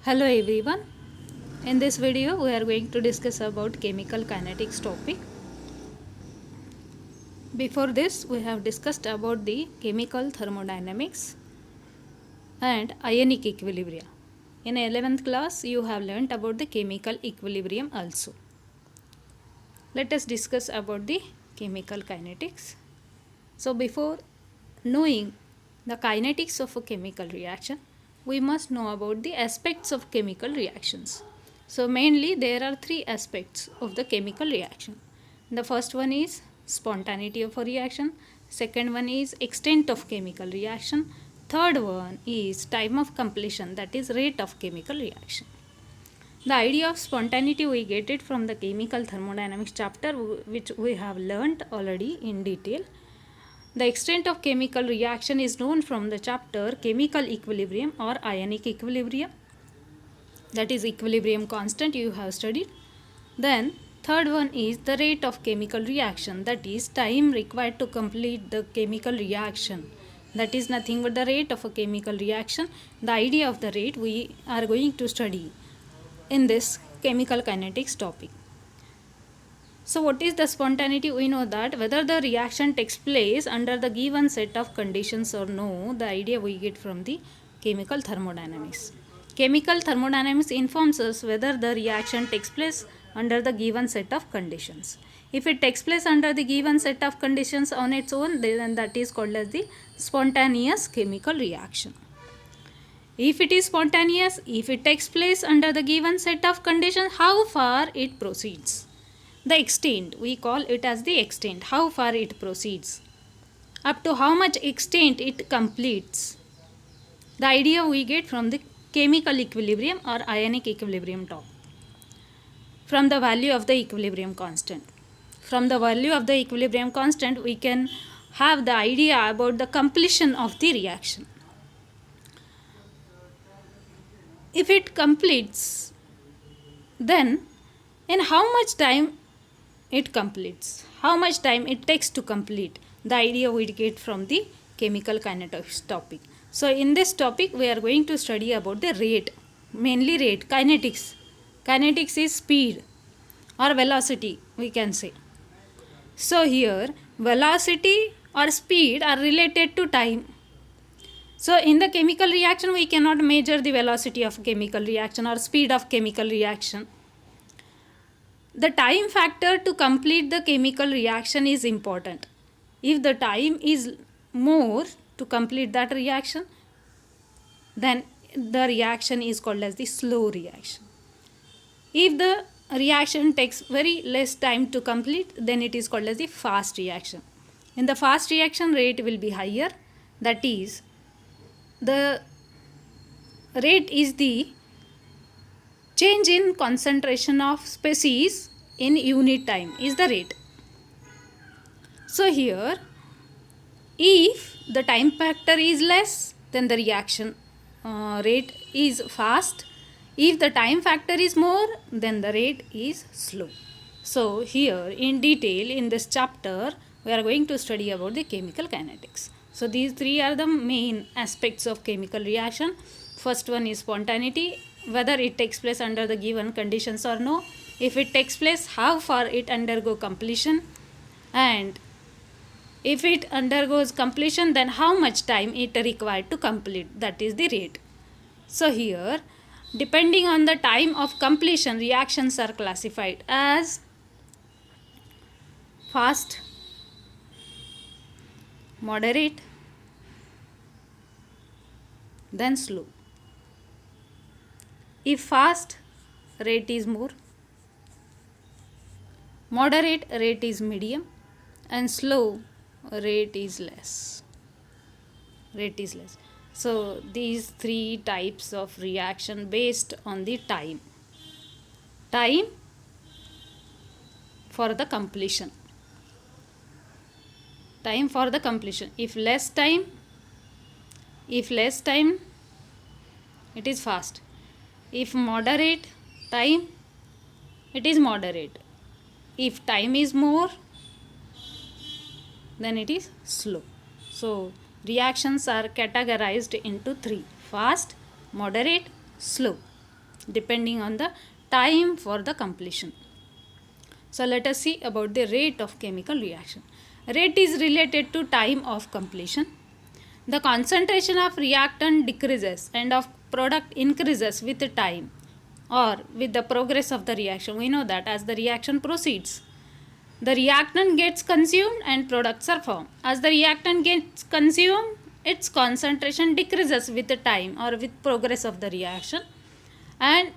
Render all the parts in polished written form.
Hello everyone. In this video we are going to discuss about chemical kinetics topic. Before this we have discussed about the chemical thermodynamics and ionic equilibrium. In 11th class you have learnt about the chemical equilibrium also. Let us discuss about the chemical kinetics. So before knowing the kinetics of a chemical reaction, we must know about the aspects of chemical reactions. So mainly there are three aspects of the chemical reaction. The first one is spontaneity of a reaction, second one is extent of chemical reaction, third one is time of completion, that is rate of chemical reaction. The idea of spontaneity we get it from the chemical thermodynamics chapter, which we have learnt already in detail. The extent of chemical reaction is known from the chapter chemical equilibrium or ionic equilibrium, that is equilibrium constant you have studied. Then third one is the rate of chemical reaction, that is time required to complete the chemical reaction, that is nothing but the rate of a chemical reaction. The idea of the rate we are going to study in this chemical kinetics topic. So what is the spontaneity? We know that whether the reaction takes place under the given set of conditions or no, the idea we get from the chemical thermodynamics. Chemical thermodynamics informs us whether the reaction takes place under the given set of conditions. If it takes place under the given set of conditions on its own, then that is called as the spontaneous chemical reaction. If it is spontaneous, if it takes place under the given set of conditions, how far it proceeds. The extent, we call it as the extent, how far it proceeds, up to how much extent it completes. The idea we get from the chemical equilibrium or ionic equilibrium talk. From the value of the equilibrium constant. From the value of the equilibrium constant, we can have the idea about the completion of the reaction. If it completes, then in how much time it completes, how much time it takes to complete, the idea we get from the chemical kinetics topic. So in this topic we are going to study about the rate, mainly rate, kinetics. Kinetics is speed or velocity we can say. So here velocity or speed are related to time. So in the chemical reaction we cannot measure the velocity of chemical reaction or speed of chemical reaction. The time factor to complete the chemical reaction is important. If the time is more to complete that reaction, then the reaction is called as the slow reaction. If the reaction takes very less time to complete, then it is called as the fast reaction. In the fast reaction rate will be higher, that is the rate is the change in concentration of species in unit time is the rate. So here if the time factor is less, then the reaction rate is fast. If the time factor is more, then the rate is slow. So here in detail in this chapter we are going to study about the chemical kinetics. So these three are the main aspects of chemical reaction. First one is spontaneity, whether it takes place under the given conditions or no. If it takes place, how far it undergo completion, and if it undergoes completion, then how much time it required to complete, that is the rate. So here depending on the time of completion, reactions are classified as fast, moderate, then slow. If fast, rate is more, moderate rate is medium, and slow rate is less. So these three types of reaction based on the time for the completion. Time for the completion. If less time, it is fast. If moderate time, it is moderate. If time is more, then it is slow. So reactions are categorized into three: fast, moderate, slow. depending on the time for the completion. So let us see about the rate of chemical reaction. Rate is related to time of completion. The concentration of reactant decreases and of product increases with the time or with the progress of the reaction. We know that as the reaction proceeds, the reactant gets consumed and products are formed. As the reactant gets consumed, its concentration decreases with the time or with progress of the reaction, and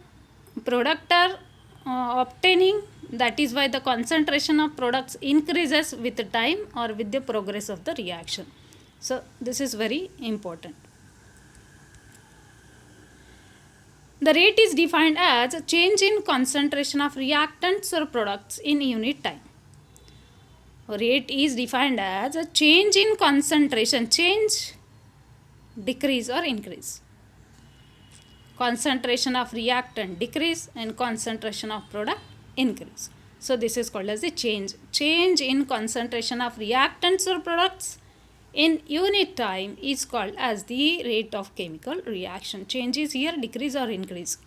product are obtaining. That is why the concentration of products increases with the time or with the progress of the reaction. So this is very important. The rate is defined as a change in concentration of reactants or products in unit time. Rate is defined as a change in concentration, change, decrease or increase. Concentration of reactant decrease and concentration of product increase. So this is called as the change. Change in concentration of reactants or products in unit time is called as the rate of chemical reaction. Change is here decrease or increase.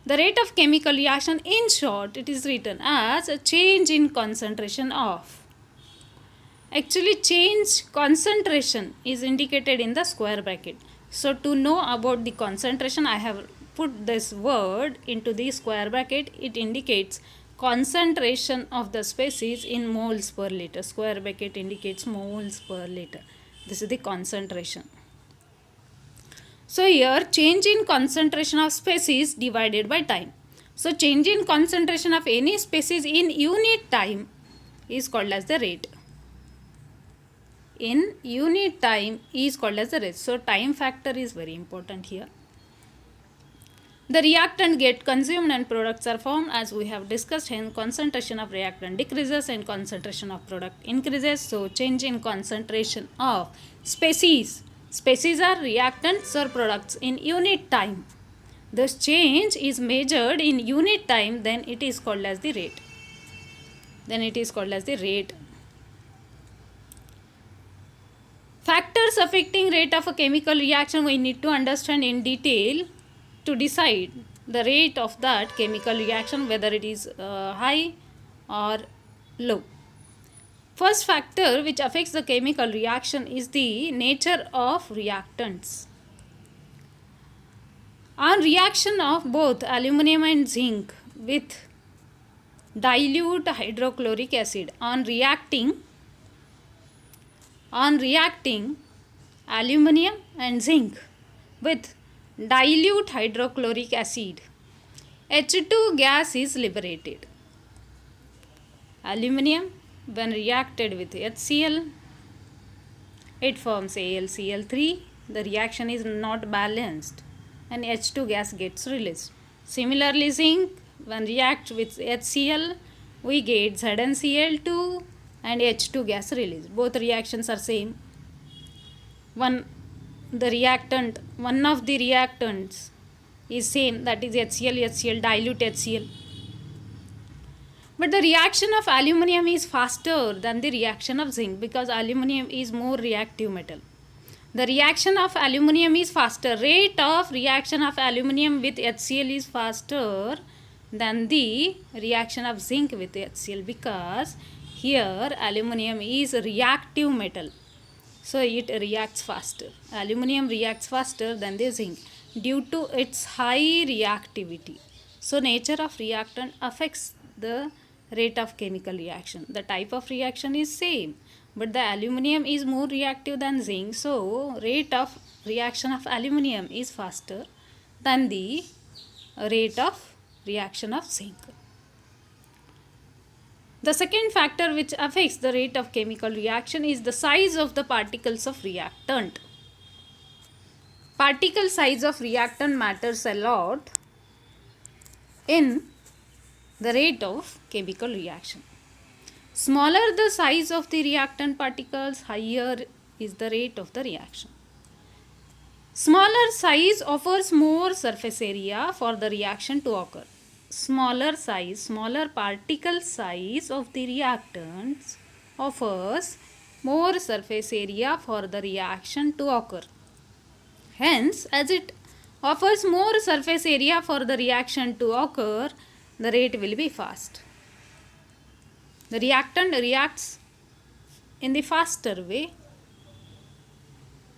The rate of chemical reaction, in short, it is written as a change in concentration of. Actually, change concentration is indicated in the square bracket. So to know about the concentration, I have put this word into the square bracket. It indicates concentration of the species in moles per liter. Square bracket indicates moles per liter. This is the concentration. So here change in concentration of species divided by time. So change in concentration of any species in unit time is called as the rate. In unit time is called as the rate. So time factor is very important here. The reactant get consumed and products are formed, as we have discussed. Hence concentration of reactant decreases and concentration of product increases. So change in concentration of species. Species are reactants or products in unit time. This change is measured in unit time, then it is called as the rate. Factors affecting rate of a chemical reaction we need to understand in detail to decide the rate of that chemical reaction, whether it is high or low. First factor which affects the chemical reaction is the nature of reactants. On reaction of both aluminum and zinc with dilute hydrochloric acid, on reacting aluminum and zinc with dilute hydrochloric acid, H2 gas is liberated. Aluminum, when reacted with HCl, it forms AlCl3. The reaction is not balanced and H2 gas gets released. Similarly, zinc, when react with HCl, we get ZnCl2 and H2 gas release. Both reactions are same. One of the reactants is same, that is HCl, dilute HCl. But the reaction of aluminum is faster than the reaction of zinc because aluminum is more reactive metal. The reaction of aluminum is faster. Rate of reaction of aluminum with HCl is faster than the reaction of zinc with HCl because here aluminum is reactive metal. So it reacts faster. Aluminum reacts faster than the zinc due to its high reactivity. So nature of reactant affects the rate of chemical reaction. The type of reaction is same, but the aluminum is more reactive than zinc. So rate of reaction of aluminum is faster than the rate of reaction of zinc. The second factor which affects the rate of chemical reaction is the size of the particles of reactant. Particle size of reactant matters a lot in the rate of chemical reaction. Smaller the size of the reactant particles, higher is the rate of the reaction. Smaller size offers more surface area for the reaction to occur. Smaller particle size of the reactants offers more surface area for the reaction to occur. Hence, as it offers more surface area for the reaction to occur, the rate will be fast. The reactant reacts in the faster way.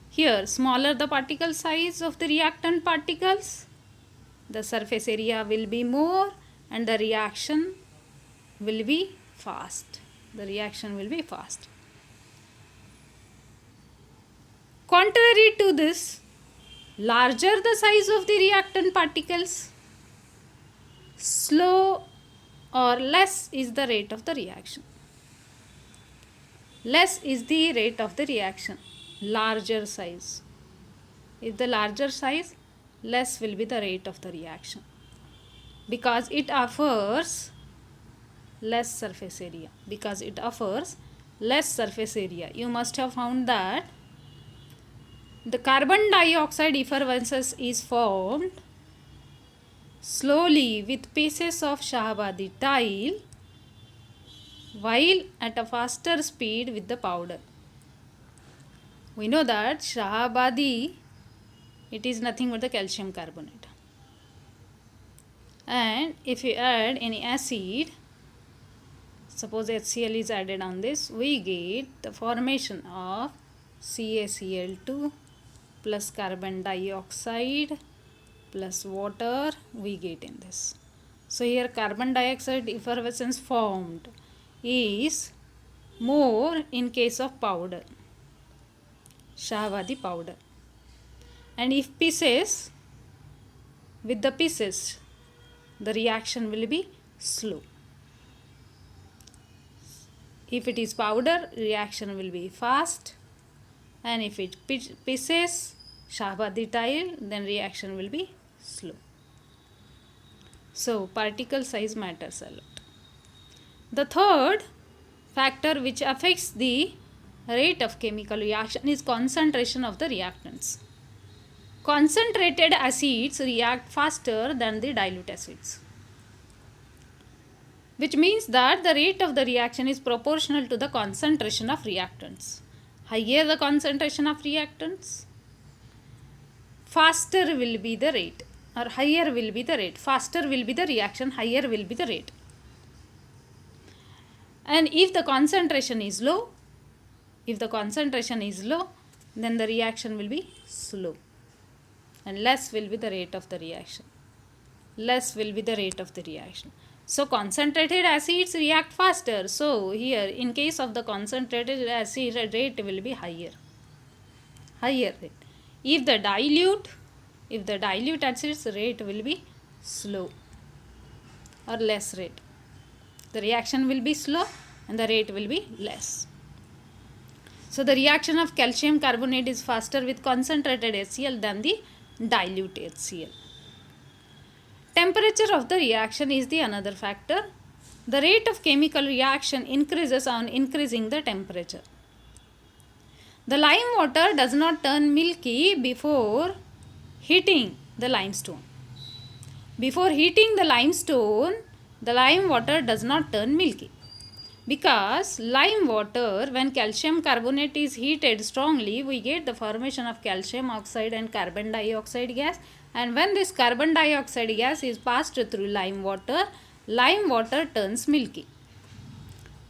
Here, smaller the particle size of the reactant particles, the surface area will be more and the reaction will be fast. The reaction will be fast. Contrary to this, larger the size of the reactant particles, slow or less is the rate of the reaction. Less is the rate of the reaction. Larger size. If the larger size, less will be the rate of the reaction. Because it offers less surface area. Because it offers less surface area. You must have found that the carbon dioxide effervescence is formed slowly with pieces of Shahabadi tile while at a faster speed with the powder. We know that Shahabadi, it is nothing but the calcium carbonate. And if you add any acid, suppose HCl is added on this, we get the formation of CaCl2 plus carbon dioxide plus water we get in this. So here carbon dioxide effervescence formed is more in case of powder, Shahabadi powder. And if pieces, with the pieces, the reaction will be slow. If it is powder, reaction will be fast. And if it pieces, Shahabadi tile, then reaction will be slow. So particle size matters a lot. The third factor which affects the rate of chemical reaction is concentration of the reactants. Concentrated acids react faster than the dilute acids, which means that the rate of the reaction is proportional to the concentration of reactants. Higher the concentration of reactants, faster will be the rate, or higher will be the rate. Faster will be the reaction, higher will be the rate. And if the concentration is low, then the reaction will be slow. And less will be the rate of the reaction. So concentrated acids react faster. So here in case of the concentrated acid, rate will be higher rate. If the dilute acids, rate will be slow or less rate. The reaction will be slow and the rate will be less. So the reaction of calcium carbonate is faster with concentrated HCl than the dilute HCl. Temperature of the reaction is the another factor. The rate of chemical reaction increases on increasing the temperature. The lime water does not turn milky before heating the limestone. Before heating the limestone, the lime water does not turn milky. Because lime water, when calcium carbonate is heated strongly, we get the formation of calcium oxide and carbon dioxide gas. And when this carbon dioxide gas is passed through lime water turns milky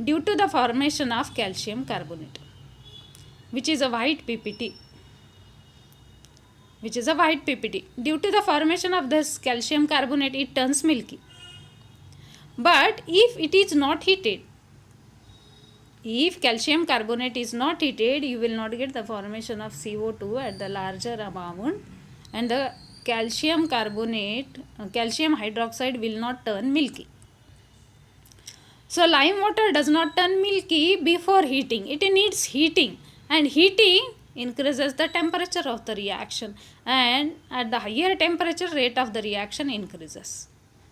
due to the formation of calcium carbonate, which is a white PPT. Due to the formation of this calcium carbonate, it turns milky. But if it is not heated, if calcium carbonate is not heated, you will not get the formation of CO2 at the larger amount, and the calcium hydroxide will not turn milky. So lime water does not turn milky before heating. It needs heating, and heating increases the temperature of the reaction, and at the higher temperature, rate of the reaction increases.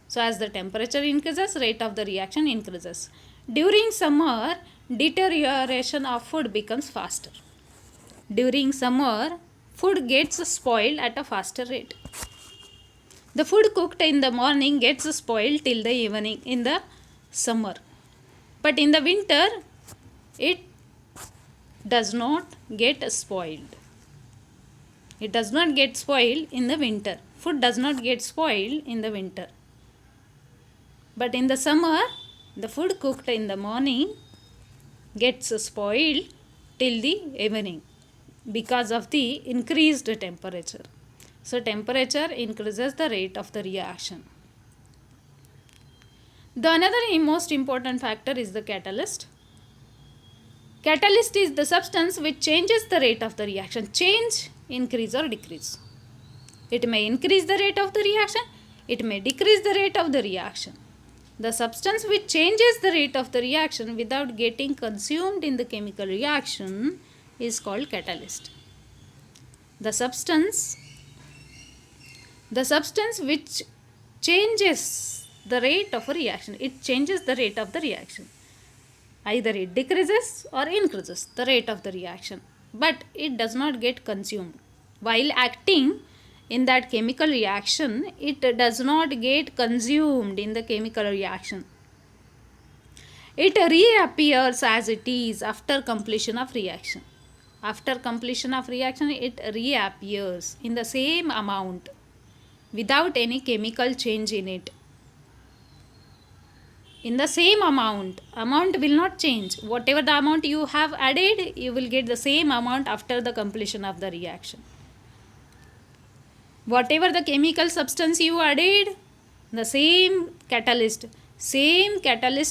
So as the temperature increases, rate of the reaction increases. During summer, deterioration of food becomes faster. During summer, food gets spoiled at a faster rate. The food cooked in the morning gets spoiled till the evening in the summer. But in the winter, it does not get spoiled. It does not get spoiled in the winter. Food does not get spoiled in the winter. But in the summer, the food cooked in the morning gets spoiled till the evening because of the increased temperature. So temperature increases the rate of the reaction. The another most important factor is the catalyst. Catalyst is the substance which changes the rate of the reaction. Change, increase or decrease. It may increase the rate of the reaction, it may decrease the rate of the reaction. The substance which changes the rate of the reaction without getting consumed in the chemical reaction is called catalyst. The substance which changes the rate of a reaction, it changes the rate of the reaction. Either it decreases or increases the rate of the reaction, but it does not get consumed. While acting in that chemical reaction, it does not get consumed in the chemical reaction. It reappears as it is after completion of reaction. After completion of reaction, it reappears in the same amount without any chemical change in it. In the same amount will not change. Whatever the amount you have added, you will get the same amount after the completion of the reaction. Whatever the chemical substance you added, the same catalyst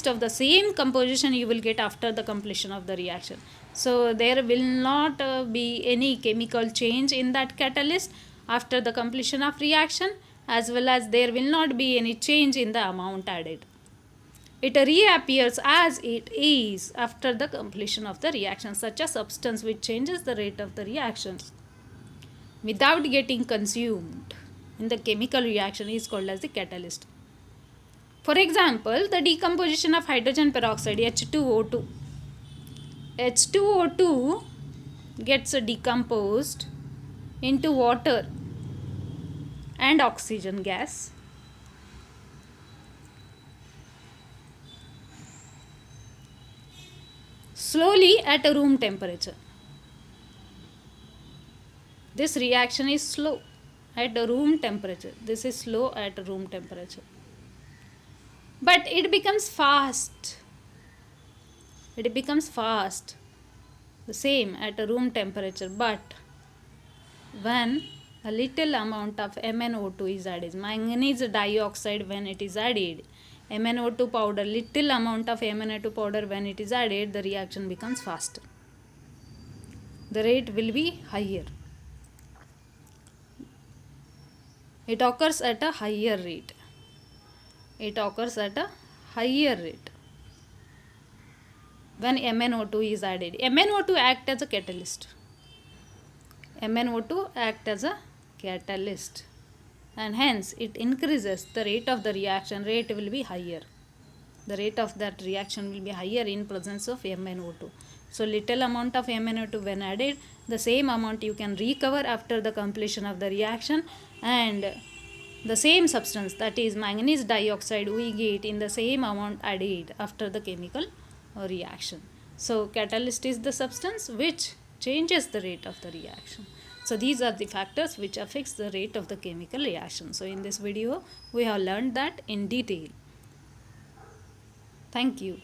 of the same composition you will get after the completion of the reaction. So there will not be any chemical change in that catalyst after the completion of reaction, as well as there will not be any change in the amount added. It reappears as it is after the completion of the reaction. Such a substance which changes the rate of the reactions without getting consumed in the chemical reaction is called as the catalyst. For example, the decomposition of hydrogen peroxide H2O2. H2O2 gets decomposed into water and oxygen gas. Slowly at a room temperature. This reaction is slow at a room temperature. This is slow at a room temperature. But it becomes fast. It becomes fast. The same at a room temperature. But when a little amount of MnO2 is added, manganese dioxide when it is added, MnO2 powder, little amount of MnO2 powder when it is added, the reaction becomes faster. The rate will be higher. It occurs at a higher rate. It occurs at a higher rate when MnO2 is added. MnO2 acts as a catalyst. MnO2 acts as a catalyst, and hence it increases the rate of the reaction. Rate will be higher. The rate of that reaction will be higher in presence of MnO2. So little amount of MnO2 when added, the same amount you can recover after the completion of the reaction, and the same substance, that is manganese dioxide, we get in the same amount added after the chemical reaction. So catalyst is the substance which changes the rate of the reaction. So these are the factors which affects the rate of the chemical reaction. So in this video we have learned that in detail. Thank you.